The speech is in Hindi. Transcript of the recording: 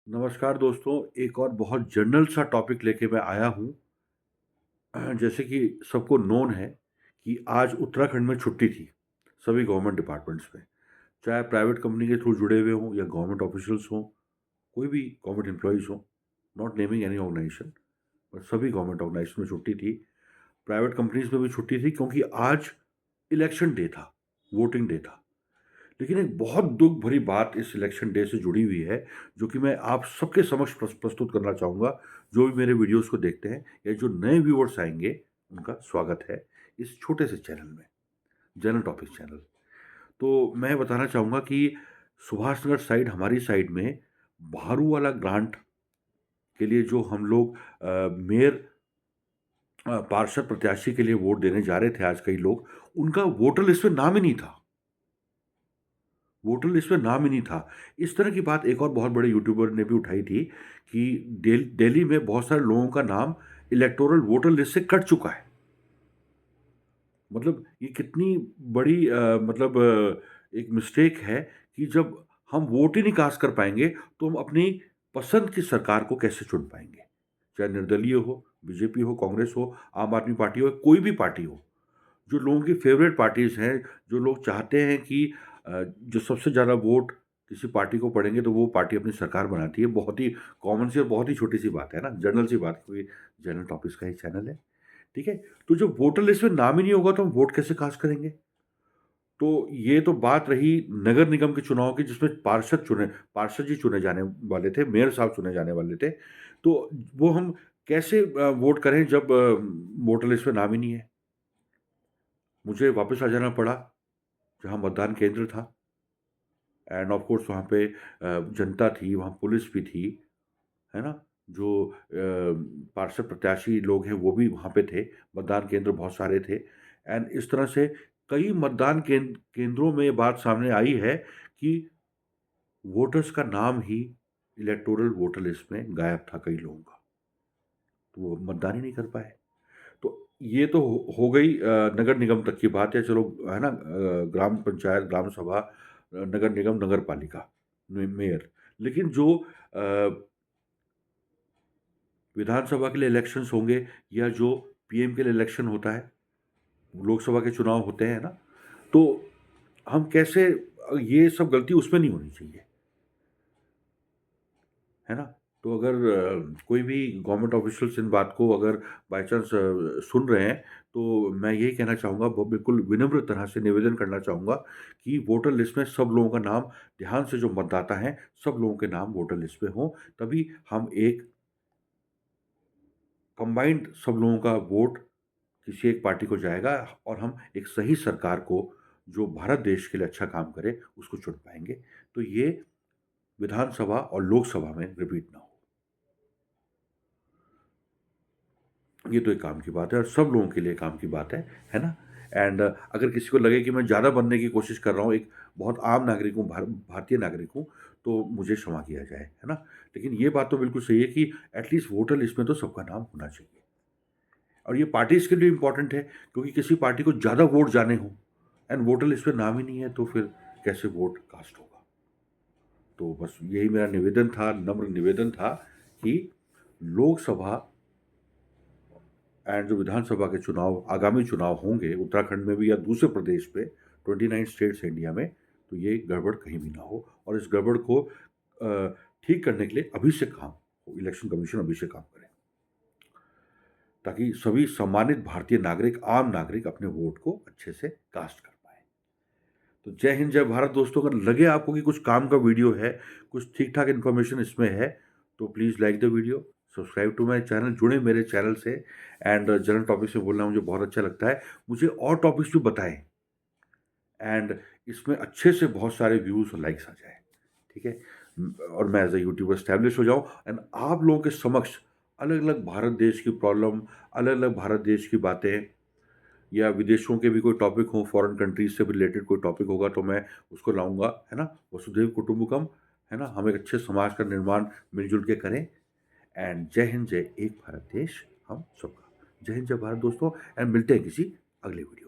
नमस्कार दोस्तों, एक और बहुत जनरल सा टॉपिक लेके मैं आया हूँ। जैसे कि सबको नोन है कि आज उत्तराखंड में छुट्टी थी, सभी गवर्नमेंट डिपार्टमेंट्स में। चाहे प्राइवेट कंपनी के थ्रू जुड़े हुए हों या गवर्नमेंट ऑफिशियल्स हों, कोई भी गवर्नमेंट एम्प्लॉइज़ हों, not naming any organisation, but सभी गवर्नमेंट ऑर्गनाइजेशन में छुट्टी थी। प्राइवेट कंपनीज़ में भी छुट्टी थी क्योंकि आज इलेक्शन डे था, वोटिंग डे था। लेकिन एक बहुत दुःख भरी बात इस इलेक्शन डे से जुड़ी हुई है, जो कि मैं आप सबके समक्ष प्रस्तुत करना चाहूँगा, जो भी मेरे वीडियोज़ को देखते हैं या जो नए व्यूअर्स आएँगे, उनका स्वागत है इस छोटे से चैनल में, जनरल टॉपिक चैनल। तो मैं बताना चाहूँगा कि सुभाष नगर साइड हमारी साइड में भारू वाला ग्रांट के लिए जो हम लोग मेयर पार्षद प्रत्याशी के लिए वोट देने जा रहे थे आज कई लोग, उनका वोटर लिस्ट में नाम ही नहीं था। वोटर लिस्ट में नाम ही नहीं था। इस तरह की बात एक और बहुत बड़े यूट्यूबर ने भी उठाई थी कि दिल्ली में बहुत सारे लोगों का नाम इलेक्टोरल वोटर लिस्ट से कट चुका है। मतलब ये कितनी बड़ी एक मिस्टेक है कि जब हम वोट ही नहीं कास्ट कर पाएँगे, तो हम अपनी पसंद की सरकार को कैसे चुन पाएँगे? चाहे निर्दलीय हो, बीजेपी हो, कांग्रेस हो, आम आदमी पार्टी हो, कोई भी पार्टी हो। जो लोगों की फेवरेट पार्टीज़ हैं, जो लोग चाहते हैं कि जो सबसे ज़्यादा वोट किसी पार्टी को पड़ेंगे तो वो पार्टी अपनी सरकार बनाती है। बहुत ही कॉमन सी और बहुत ही छोटी-सी बात है ना, जनरल सी बात, कोई जनरल टॉपिक्स का ही चैनल है, ठीक है? तो जब वोटर लिस्ट में नाम ही नहीं होगा तो हम वोट कैसे कास्ट करेंगे? तो ये तो बात रही नगर निगम के चुनाव की, जिसमें पार्षद जी चुने जाने वाले थे, मेयर साहब चुने जाने वाले थे। तो वो हम कैसे वोट करें जब वोटर लिस्ट में नाम ही नहीं है? मुझे वापस आ जाना पड़ा, जहाँ मतदान केंद्र था। एंड ऑफ कोर्स वहाँ पे जनता थी, वहाँ पुलिस भी थी, है ना? जो पार्षद प्रत्याशी लोग हैं वो भी वहाँ पे थे, मतदान केंद्र बहुत सारे थे। एंड इस तरह से कई मतदान केंद्रों में ये बात सामने आई है कि वोटर्स का नाम ही इलेक्टोरल वोटर लिस्ट में गायब था कई लोगों का, तो वो मतदान ही नहीं कर पाए। तो ये तो हो गई नगर निगम तक की बात है, चलो, है ना? ग्राम पंचायत, ग्राम सभा, नगर निगम, नगर पालिका, मेयर। लेकिन जो विधानसभा के लिए इलेक्शंस होंगे या जो पीएम के लिए इलेक्शन होता है, लोकसभा के चुनाव होते हैं ना, तो हम कैसे ये सब गलती उसमें नहीं होनी चाहिए, है ना? तो अगर कोई भी गवर्नमेंट ऑफिशियल्स इन बात को अगर बाय चांस सुन रहे हैं, तो मैं यही कहना चाहूँगा, ब बिल्कुल विनम्र तरह से निवेदन करना चाहूँगा कि वोटर लिस्ट में सब लोगों का नाम, ध्यान से जो मतदाता हैं, सब लोगों के नाम वोटर लिस्ट में हों, तभी हम एक कंबाइंड सब लोगों का वोट किसी एक पार्टी को जाएगा और हम एक सही सरकार को, जो भारत देश के लिए अच्छा काम करे, उसको चुन पाएँगे। तो ये विधानसभा और लोकसभा में रिपीट ना हो। ये तो एक काम की बात है और सब लोगों के लिए काम की बात है ना? एंड अगर किसी को लगे कि मैं ज़्यादा बनने की कोशिश कर रहा हूँ, एक बहुत आम नागरिक हूँ, भारतीय नागरिक हूँ, तो मुझे क्षमा किया जाए, है ना? लेकिन ये बात तो बिल्कुल सही है कि एटलीस्ट वोटर लिस्ट में तो सबका नाम होना चाहिए। और ये पार्टीज़ के लिए इम्पोर्टेंट है, क्योंकि किसी पार्टी को ज़्यादा वोट जाने हों एंड वोटर लिस्ट में नाम ही नहीं है, तो फिर कैसे वोट कास्ट होगा? तो बस यही मेरा निवेदन था, नम्र निवेदन था कि लोकसभा एंड जो विधानसभा के चुनाव, आगामी चुनाव होंगे उत्तराखंड में भी या दूसरे प्रदेश में, 29 स्टेट्स हैं इंडिया में, तो ये गड़बड़ कहीं भी ना हो और इस गड़बड़ को ठीक करने के लिए अभी से काम हो, इलेक्शन कमीशन अभी से काम करे, ताकि सभी सम्मानित भारतीय नागरिक, आम नागरिक अपने वोट को अच्छे से कास्ट कर पाएँ। तो जय हिंद, जय भारत दोस्तों। अगर लगे आपको कि कुछ काम का वीडियो है, कुछ ठीक-ठाक इन्फॉर्मेशन इसमें है, तो please like the video, subscribe to my channel, जुड़ें मेरे चैनल से एंड जनरल टॉपिक से बोलना मुझे बहुत अच्छा लगता है। मुझे और टॉपिक्स भी बताएँ एंड इसमें अच्छे से बहुत सारे व्यूज़ और लाइक्स आ जाएँ, ठीक है? और मैं एज़ अ यूट्यूबर एस्टैब्लिश हो जाऊँ एंड आप लोगों के समक्ष अलग-अलग भारत देश की प्रॉब्लम, अलग-अलग भारत देश की बातें या विदेशों के भी कोई टॉपिक हो, फॉरेन कंट्रीज़ से रिलेटेड कोई टॉपिक होगा तो मैं उसको लाऊँगा, है ना? वसुधैव कुटुंबकम, है ना? हम एक अच्छे समाज का निर्माण मिल-जुल के करें एंड जय हिंद, जय एक भारत देश हम सबका। जय हिंद, जय भारत दोस्तों एंड मिलते हैं किसी अगले वीडियो